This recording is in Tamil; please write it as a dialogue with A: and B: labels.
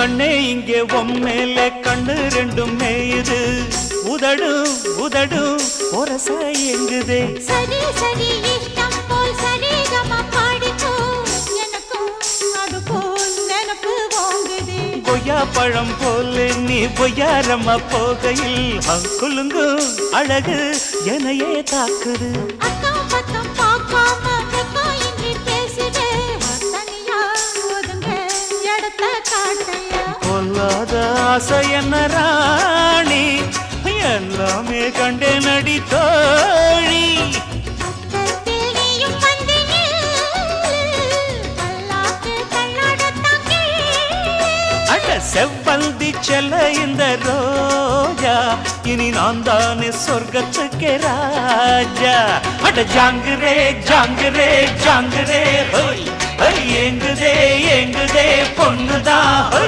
A: கண்ணே இங்கே உம்மேல கண்ணு ரெண்டும் மேயுது உதடும் உதடும் ஒரச எங்குதே
B: சரி சரி இஷ்டம் போல் சரிகம பாடிக்கோ எனக்கும் அது போல் நினப்பு வாங்குதே
A: கொய்யா பழம் போல நீ பொய்யாரம்மா போகையில் குலுங்கு அழகு எனையே தாக்குது
B: அக்கம் பக்கம் பார்க்காம வெக்கம் இன்றி பேசுதே தனியா ஒதுங்க இடத்த காட்டையா
A: கொல்லாத ஆசை என்ன ராணி எல்லாமே கண்டே நடி தோழி
B: பக்கத்தில் நீயும் வந்து பல்லாக்கு கண்ணாடத்தான்
A: அட செவ்வந்தி செல்ல இந்த ரோஜா இனி நான் தானே சொர்க்கத்துக்கு ராஜா அட ஜாங்குரே ஜாங்குரே ஜாங்குரே ஏங்குதே ஏங்குதே பொண்ணுதான்